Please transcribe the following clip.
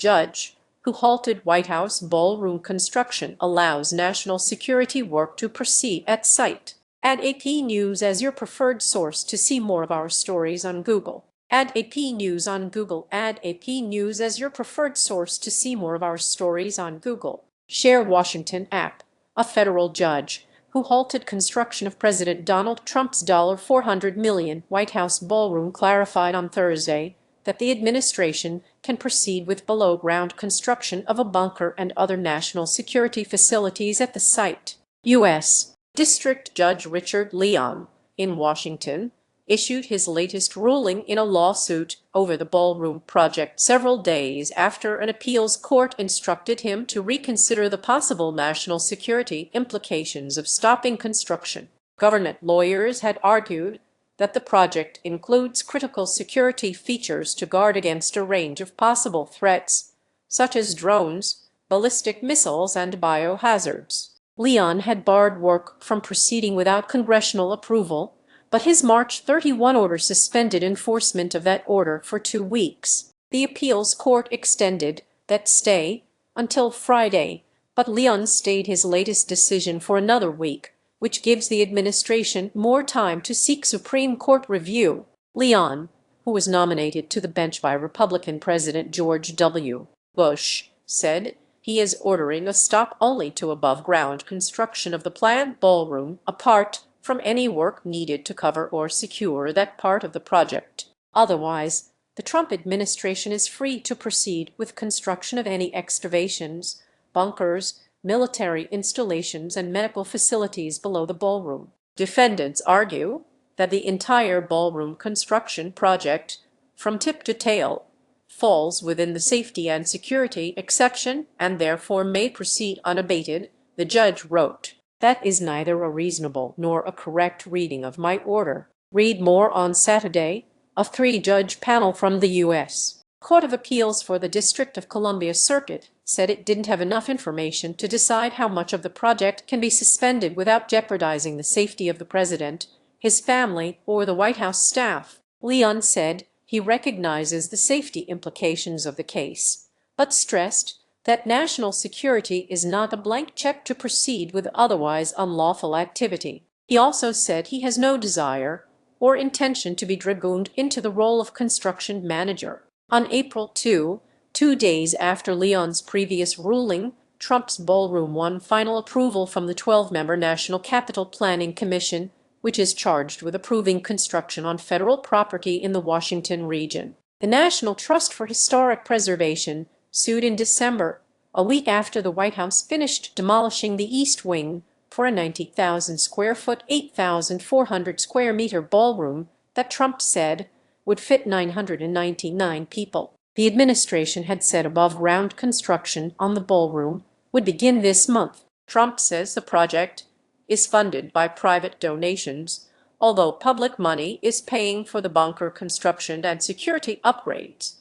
Judge, who halted White House ballroom construction, allows national security work to proceed at site. Add AP News as your preferred source to see more of our stories on Google. Add AP News on Google. Add AP News as your preferred source to see more of our stories on Google. Share Washington app. A federal judge who halted construction of President Donald Trump's $400 million White House ballroom clarified on Thursday that the administration can proceed with below-ground construction of a bunker and other national security facilities at the site. U.S. District Judge Richard Leon, in Washington, issued his latest ruling in a lawsuit over the ballroom project several days after an appeals court instructed him to reconsider the possible national security implications of stopping construction. Government lawyers had argued that the project includes critical security features to guard against a range of possible threats, such as drones, ballistic missiles, and biohazards. Leon had barred work from proceeding without congressional approval, but his March 31 order suspended enforcement of that order for 2 weeks. The appeals court extended that stay until Friday, but Leon stayed his latest decision for another week, which gives the administration more time to seek Supreme Court review. Leon, who was nominated to the bench by Republican President George W. Bush, said he is ordering a stop only to above-ground construction of the planned ballroom, apart from any work needed to cover or secure that part of the project. Otherwise, the Trump administration is free to proceed with construction of any excavations, bunkers, military installations, and medical facilities below the ballroom. Defendants argue that the entire ballroom construction project, from tip to tail, falls within the safety and security exception and therefore may proceed unabated. The judge wrote, "That is neither a reasonable nor a correct reading of my order." Read more on Saturday. A 3-judge panel from the U.S. Court of Appeals for the District of Columbia Circuit said it didn't have enough information to decide how much of the project can be suspended without jeopardizing the safety of the president, his family, or the White House staff. Leon said he recognizes the safety implications of the case, but stressed that national security is not a blank check to proceed with otherwise unlawful activity. He also said he has no desire or intention to be dragooned into the role of construction manager. On April 2, 2 days after Leon's previous ruling, Trump's ballroom won final approval from the 12-member National Capital Planning Commission, which is charged with approving construction on federal property in the Washington region. The National Trust for Historic Preservation sued in December, a week after the White House finished demolishing the East Wing, for a 90,000-square-foot, 8,400-square-meter ballroom that Trump said would fit 999 people. The administration had said above-ground construction on the ballroom would begin this month. Trump says the project is funded by private donations, although public money is paying for the bunker construction and security upgrades.